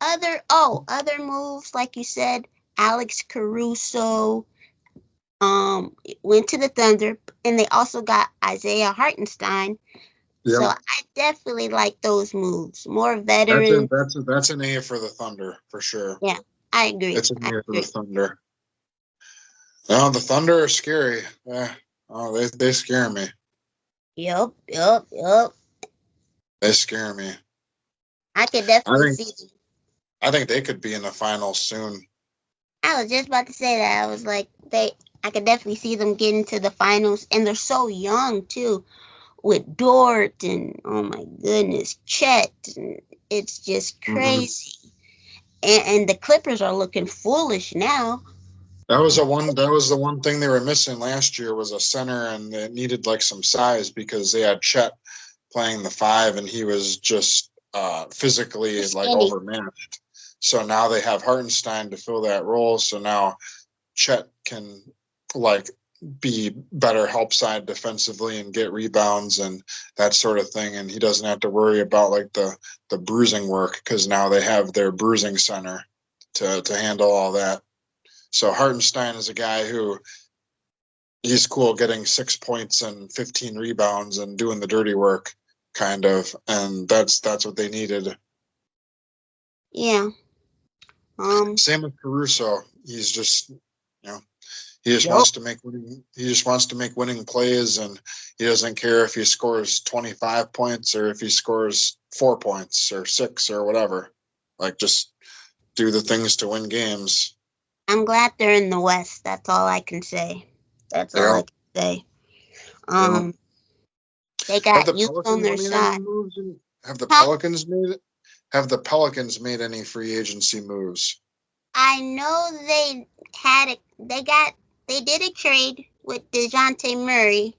other moves like you said, Alex Caruso went to the Thunder and they also got Isaiah Hartenstein. So Yep. I definitely like those moves. More That's a veterans. that's a that's an A for the Thunder for sure. Yeah, I agree. It's an I A for the agree. Thunder. No, the Thunder are scary. Oh, they scare me. Yup, yup, yup. They scare me. I could I definitely think see them. I think they could be in the finals soon. I was just about to say that. I was like, I could definitely see them getting to the finals, and they're so young too, with Dort and oh my goodness, Chet. And it's just Hmm. crazy. And the Clippers are looking foolish now. That was the one thing they were missing last year was a center, and they needed like some size because they had Chet playing the five, and he was just physically like Skinny. overmatched. So now they have Hartenstein to fill that role. So now Chet can like be better help side defensively and get rebounds and that sort of thing, and he doesn't have to worry about like the bruising work because now they have their bruising center to handle all that. So Hartenstein is a guy who he's cool getting 6 points and 15 rebounds and doing the dirty work kind of, and that's what they needed. Yeah. Same with Caruso. He's just he just Yup. wants to make winning plays, and he doesn't care if he scores 25 points or if he scores 4 points or six or whatever. Like just do the things to win games. I'm glad they're in the West. That's all I can say. That's all Yeah. I can say. Yeah. Um, they Have got the youth on Pelicans their made any side. moves? Have the Huh? Pelicans made it? Have the Pelicans made any free agency moves? I know they had it. They did a trade with Dejounte Murray.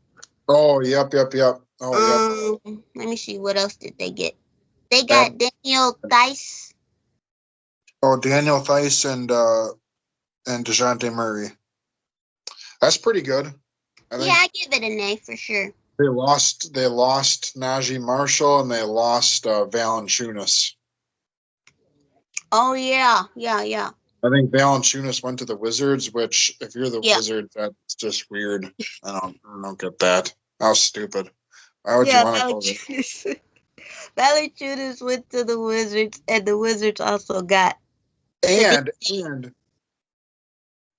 Oh, yep. Oh, yep. Let me see what else did they get. They That, got Daniel Theis. oh, Daniel Theis and Dejounte Murray. That's pretty good. I Yeah, think I give it an A for sure. they lost Najee Marshall and they lost Valanciunas. Oh yeah. I think Valanciunas went to the Wizards, which if you're the Yeah, Wizards, that's just weird. I don't get that. How stupid. Why would you yeah. want to go there? Valanciunas went to the Wizards, and the Wizards also got Stevie. And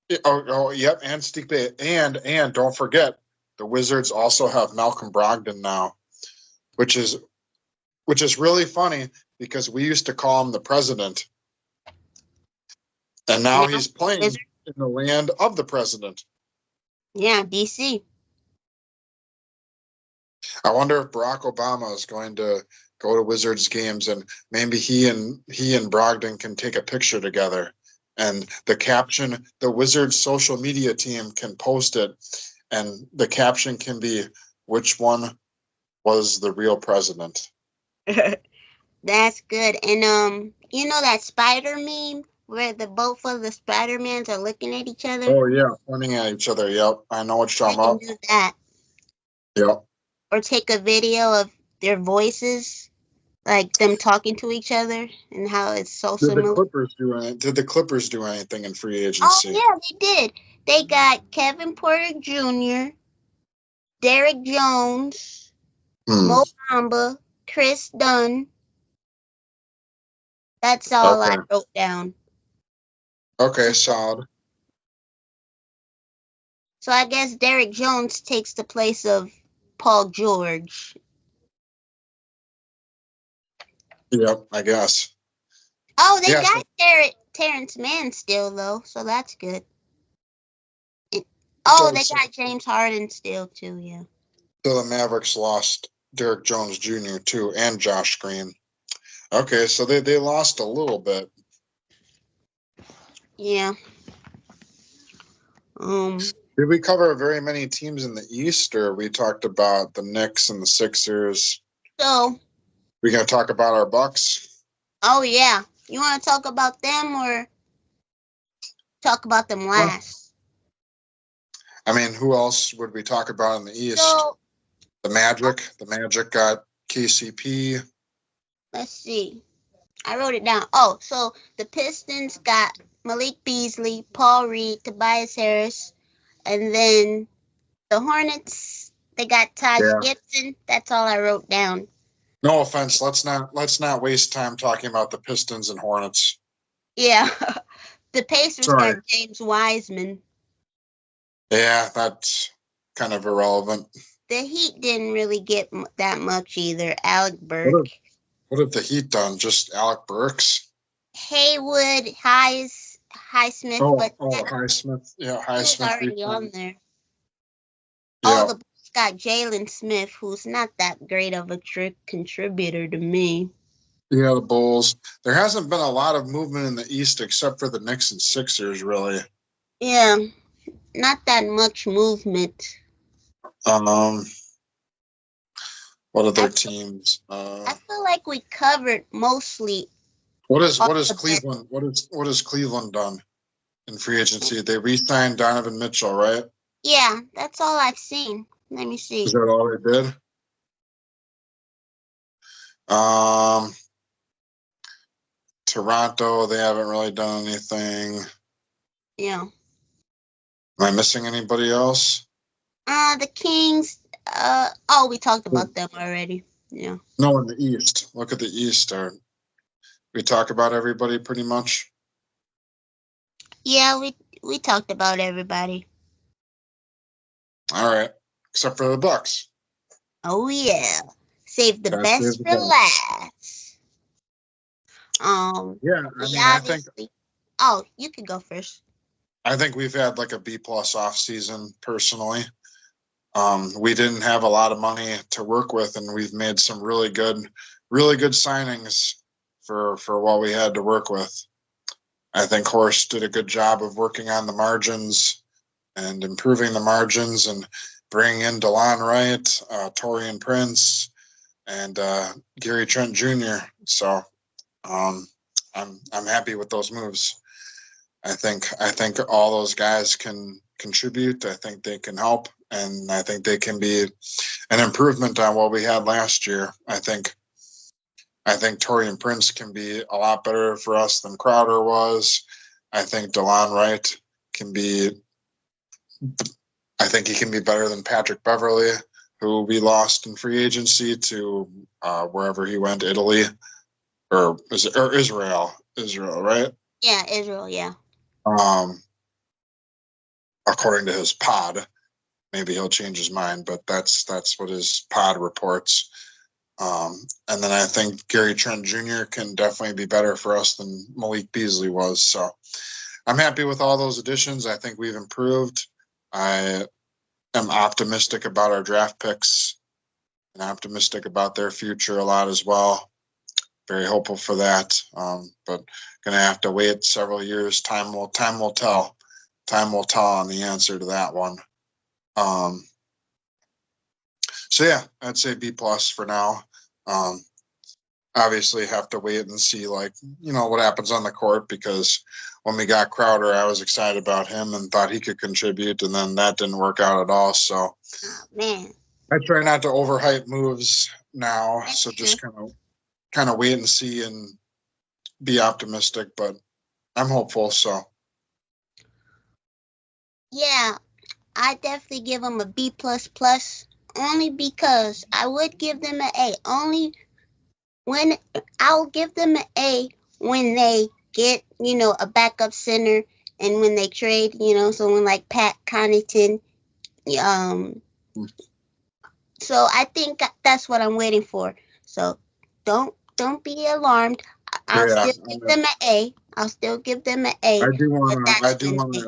yep, and Steve Bay. And don't forget, the Wizards also have Malcolm Brogdon now, which is which is really funny because we used to call him the president, and now Now he's the playing Wizards. in the land of the president. Yeah, DC. I wonder if Barack Obama is going to go to Wizards games and maybe he and Brogdon can take a picture together. And the caption, the Wizards social media team can post it, and the caption can be, "Which one was the real president?" That's good. And you know that spider meme where the both of the Spider-Mans are looking at each other? Oh yeah, pointing at each other. Yep, I know what you're They talking can about. do that. Yep. Or take a video of their voices, like them talking to each other and how it's so similar. Did the Clippers do anything in free Oh agency? yeah, they did. They got Kevin Porter Jr., Derek Jones, Hmm. Mo Bamba, Chris Dunn. That's all I Okay. wrote down. Okay. Solid. So I guess Derrick Jones takes the place of Paul George. Yep, I guess. Oh, they Yeah, got Terrence Mann still though, so that's good. Oh, they so got James Harden still too. Yeah. the Mavericks lost Derrick Jones Jr. too, and Josh Green. Okay, so they lost a little bit. Yeah. Did we cover very many teams in the East, or we talked about the Knicks and the Sixers? So, We gonna talk about our Bucks? oh yeah, you want to talk about them or talk about them Well, last? I mean, who else would we talk about in the East? So, The Magic. The Magic got KCP. let's see. I wrote it down. Oh, so the Pistons got Malik Beasley, Paul Reed, Tobias Harris, and then the Hornets, they got Taj Yeah. Gibson. That's all I wrote down. No offense. Let's not waste time talking about the Pistons and Hornets. Yeah. The Pacers Sorry. got James Wiseman. Yeah, that's kind of irrelevant. The Heat didn't really get that much either. Alec What have, Burke. what have the Heat done? Just Alec Burks? Haywood, Highsmith, but Oh, Highsmith. Yeah, he was Highsmith already on returned. there. Oh, Yeah, the Bulls got Jalen Smith, who's not that great of a contributor to me. yeah, the Bulls. There hasn't been a lot of movement in the East except for the Knicks and Sixers, really. Yeah, not that much movement. Um, what I other feel, teams? I feel like we covered mostly all What is of them. Cleveland? What has Cleveland done in free agency? They re-signed Donovan Mitchell, right? Yeah, that's all I've seen. Let me Is see. that all they did? Um, Toronto, they haven't really done anything. Yeah. Am I missing anybody else? The Kings. Oh, we talked about them already. Yeah. No, in the East. Look at the East. We talk about everybody pretty much. Yeah, we talked about everybody. All right, except for the Bucks. Oh yeah. Save the Gotta save best the for Bucks. last. Yeah, I We mean, obviously. Oh, you could go first. I think we've had like a B plus off season personally. We didn't have a lot of money to work with, and we've made some really good signings for what we had to work with. I think Horst did a good job of working on the margins and improving the margins and bringing in DeLon Wright, Torian Prince, and Gary Trent Jr. So I'm happy with those moves. I think all those guys can contribute. I think they can help, and I think they can be an improvement on what we had last year. I think Torian Prince can be a lot better for us than Crowder was. I think DeLon Wright can be. I think he can be better than Patrick Beverly, who we lost in free agency to wherever he went, Italy or Israel, right? Yeah, Israel. Yeah. Um, according to his pod. Maybe he'll change his mind, but that's what his pod reports. And then I think Gary Trent Jr. can definitely be better for us than Malik Beasley was. So I'm happy with all those additions. I think we've improved. I am optimistic about our draft picks and optimistic about their future a lot as well. Very hopeful for that. But gonna have to wait several years. Time will tell. Time will tell on the answer to that one. Um, so yeah, I'd say B plus for now. Um, obviously have to wait and see what happens on the court, because when we got Crowder, I was excited about him and thought he could contribute, and then that didn't work out at all. So Oh man, I try not to overhype moves now. that's So true. just kind of wait and see and be optimistic, but I'm hopeful. So Yeah, I definitely give them a B plus plus. Only because I would give them an A. Only when I'll give them an A when they get a backup center, and when they trade someone like Pat Connaughton Um, so I think that's what I'm waiting for. So don't be alarmed. I'll Yeah, still give them an A. I'll still give them an A. I do But want to. that's when they,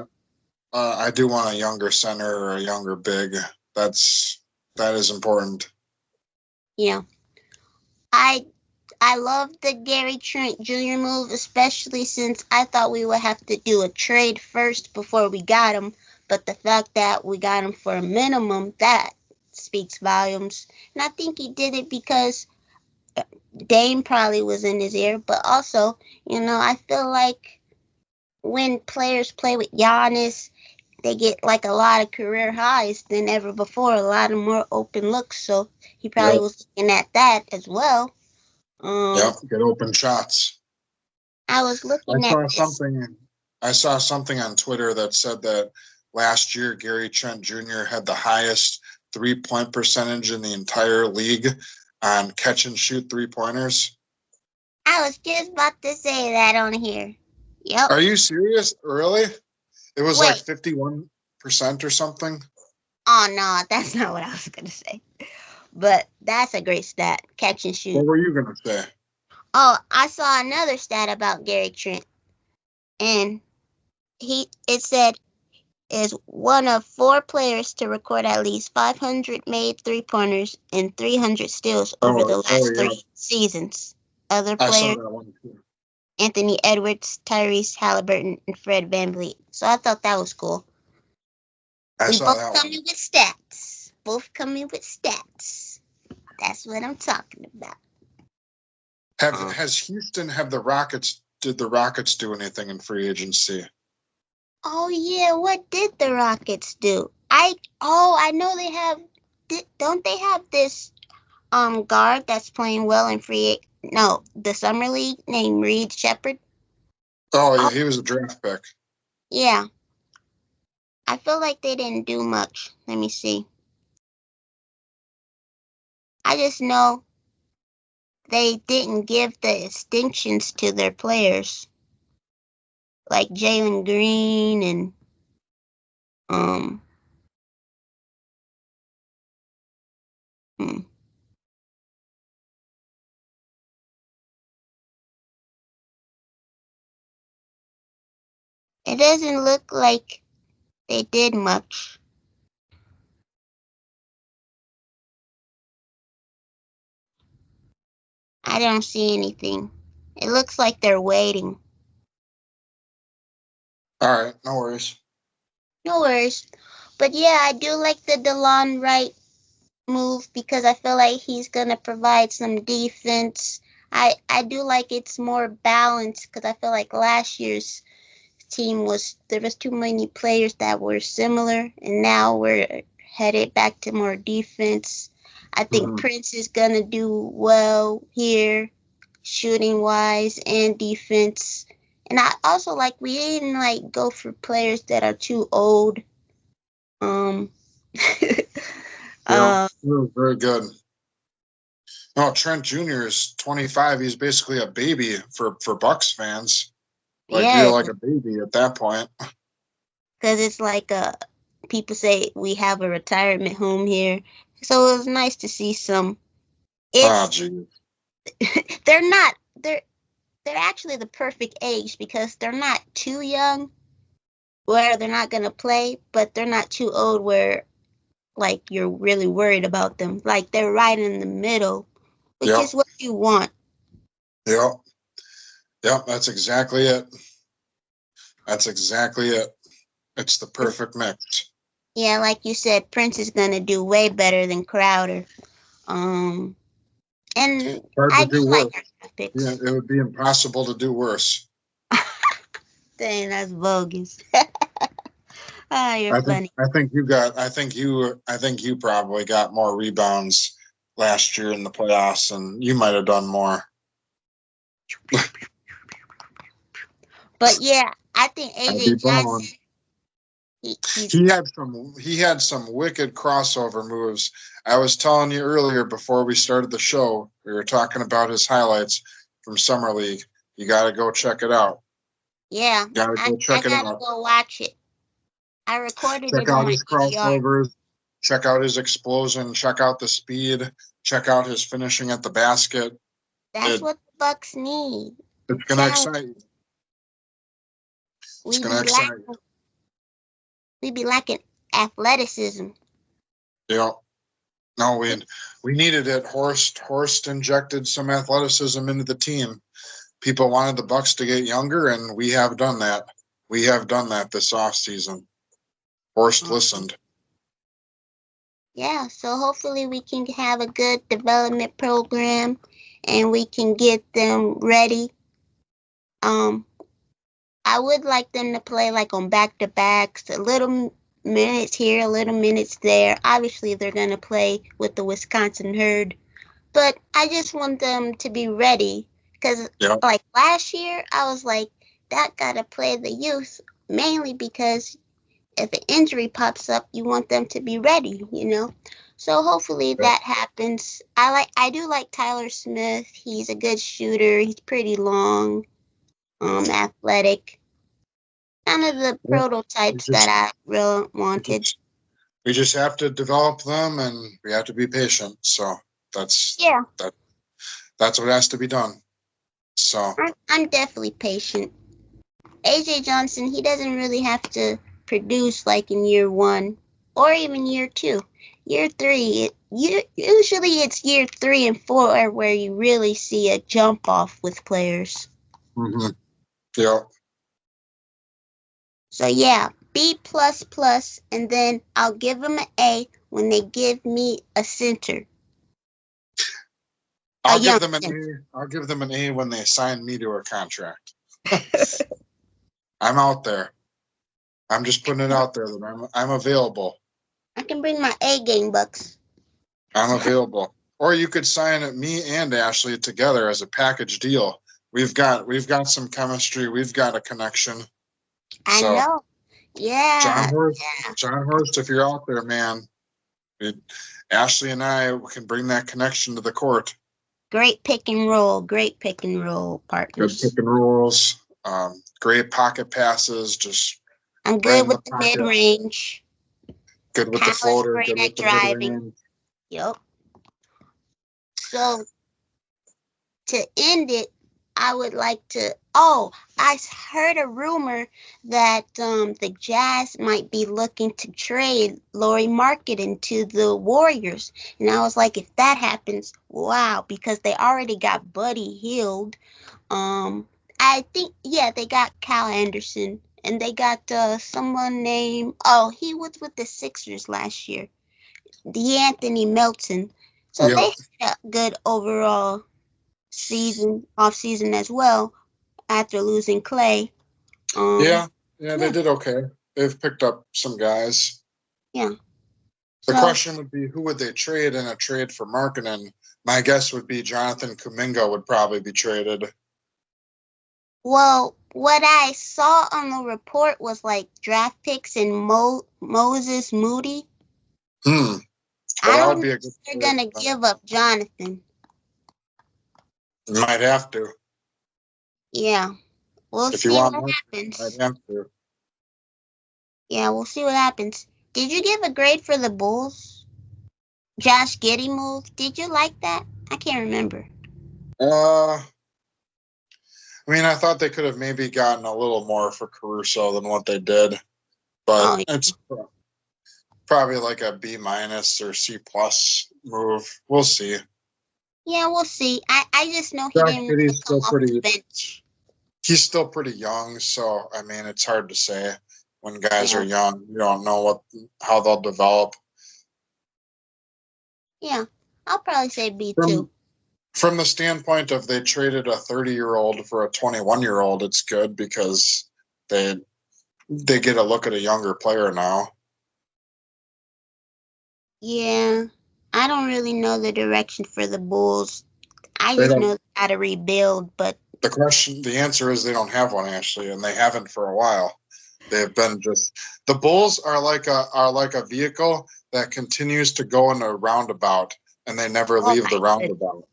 I do want a younger center or a younger big. That is important. you know, I I love the Gary Trent Jr. move, especially since I thought we would have to do a trade first before we got him. But the fact that we got him for a minimum, that speaks volumes. And I think he did it because Dame probably was in his ear, but also, I feel like when players play with Giannis, they get like a lot of career highs than ever before, a lot of more open looks. So he probably Yep. was looking at that as well. Yep. Get open shots. I was I looking at saw this. something. I saw something on Twitter that said that last year Gary Trent Jr. had the highest 3-point percentage in the entire league on catch and shoot 3-pointers. I was just about to say that on here. Yep. Are you serious? Really? It was like Wait. 51% or something. Oh no, that's not what I was gonna say. But that's a great stat. Catch and shoot. What were you gonna say? Oh, I saw another stat about Gary Trent, and it said is one of 4 players to record at least 500 made 3-pointers and 300 steals over the Oh last yeah, 3 seasons. Other I saw players: that one too. Anthony Edwards, Tyrese Halliburton, and Fred VanVleet. So I thought that was cool. I We saw both that one. coming with stats. Both coming with stats. That's what I'm talking about. Has Houston have the Rockets? Did the Rockets do anything in free agency? Oh yeah, what did the Rockets do? I know they have. Don't they have this guard that's playing well in no, the summer league named Reed Shepard? Oh Oh yeah, he was a draft pick. yeah, I feel like they didn't do much. Let me see. I just know they didn't give the distinctions to their players, like Jalen Green and um. hmm. It doesn't look like they did much. I don't see anything. It looks like they're waiting. All right, no worries. No worries. But yeah, I do like the DeLon Wright move because I feel like he's gonna provide some defense. I do like it's more balanced because I feel like last year's team there was too many players that were similar, and now we're headed back to more defense. I think Mm-hmm. Prince is gonna do well here, shooting wise and defense. And I also like we didn't like go for players that are too old. Um, Yeah, uh, it was very good. No, Trent Jr. is 25. He's basically a baby for Bucks fans. Like you're yeah, like a baby at that point. because it's like people say we have a retirement home here, so it was nice to see some. Ah, It's geez. they're not they're actually the perfect age because they're not too young where they're not gonna play, but they're not too old where like you're really worried about them. Like they're right in the middle, which Yep, is what you want. yep, yep. That's exactly it. That's exactly it. It's the perfect mix. Yeah, like you said, Prince is gonna do way better than Crowder. Um, and Hard I to do do like worse. our Yeah, picks. it would be impossible to do worse. Dang, that's bogus. Ah, you're I think funny. I think you got I think you probably got more rebounds last year in the playoffs and you might have done more. But yeah, I think I'd be AJ blown. Johnson, he's He had some wicked crossover moves. I was telling you earlier before we started the show, we were talking about his highlights from Summer League. You gotta go check it out. yeah. Gotta I go I check it gotta out. go watch it. I recorded Check it on out my his DVR. crossovers. Check out his explosion. Check out the speed. Check out his finishing at the basket. That's what the Bucks need. It's gonna excite you. It's We gonna be excite lacking. you. We be lacking athleticism. Yeah. No, we needed it. Horst injected some athleticism into the team. People wanted the Bucks to get younger, and we have done that. We have done that this offseason. Horst listened. Yeah, so hopefully we can have a good development program and we can get them ready. I would like them to play like on back-to-backs, a little minutes here, a little minutes there. Obviously, they're going to play with the Wisconsin Herd, but I just want them to be ready because, like last year, I was like, that got to play the youth, mainly because if an injury pops up, you want them to be ready, you know? So hopefully that happens. I do like Tyler Smith. He's a good shooter. He's pretty long, athletic. None of the prototypes that I really wanted. We just have to develop them, and we have to be patient. So that's what has to be done. So I'm definitely patient. AJ Johnson, he doesn't really have to produce like in year 1 or even year 2. Year 3, usually it's year 3 and 4 where you really see a jump off with players. Yeah. So yeah, B++, and then I'll give them an A when they give me a center. I'll give them an A when they sign me to a contract. I'm out there. I'm just putting it out there that I'm available. I can bring my A game, Bucks. I'm available. Or you could sign me and Ashley together as a package deal. We've got some chemistry. We've got a connection. I know. Yeah. John Horst, if you're out there, man, Ashley and I can bring that connection to the court. Great pick and roll partners. Good pick and rolls. Great pocket passes. Just I'm good with the mid range. Good with the floater. Good with the driving. Yep. So to end it, I would like to. Oh, I heard a rumor that the Jazz might be looking to trade Lauri Markkanen to the Warriors, and I was like, if that happens, wow, because they already got Buddy Hield. I think they got Cal Anderson, and they got someone named. Oh, he was with the Sixers last year, D'Anthony Melton. So they had a good overall off season as well after losing Clay. They did okay. They've picked up some guys. Yeah. The question would be, who would they trade in a trade for Markkanen? My guess would be Jonathan Kuminga would probably be traded. Well, what I saw on the report was like draft picks and Moses Moody. Well, I don't know if they're going to give up Jonathan. Might have to. Yeah. We'll see what happens. Might have to. Yeah, we'll see what happens. Did you give a grade for the Bulls? Josh Giddey move? Did you like that? I can't remember. I mean, I thought they could have maybe gotten a little more for Caruso than what they did. But it's probably like a B- or C+ move. We'll see. Yeah, we'll see. I just know he didn't really come off the bench. He's still pretty young, so I mean, it's hard to say. When guys are young, you don't know how they'll develop. Yeah, I'll probably say B2. From the standpoint of they traded a 30-year-old for a 21-year-old, it's good because they get a look at a younger player now. Yeah, I don't really know the direction for the Bulls. I just know how to rebuild, but the answer is they don't have one, Ashley, and they haven't for a while. They've been the Bulls are like a vehicle that continues to go in a roundabout, and they never leave the roundabout.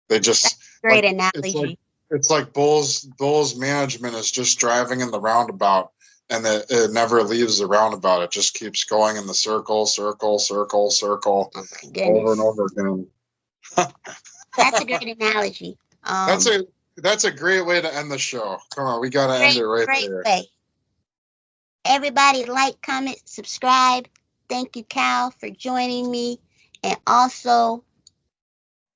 They just great analogy. It's like Bulls management is just driving in the roundabout, and it never leaves the roundabout. It just keeps going in the circle, Oh my over and goodness. over again. That's a great analogy. That's a great way to end the show. Come on, we gotta end it right Great there. way. Everybody like, comment, subscribe. Thank you, Cal, for joining me. And also,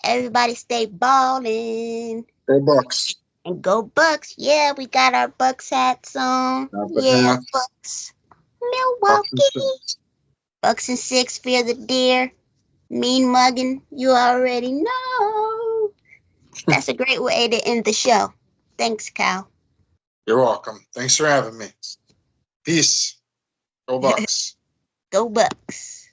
everybody stay balling. Go Bucks. And go Bucks. Yeah, we got our Bucks hats on. Not the Yeah, hat. Bucks. Bucks and Milwaukee. six. Bucks and 6, fear the deer. Mean mugging, you already know. That's a great way to end the show. Thanks, Cal. You're welcome. Thanks for having me. Peace. Go Bucks. Go Bucks.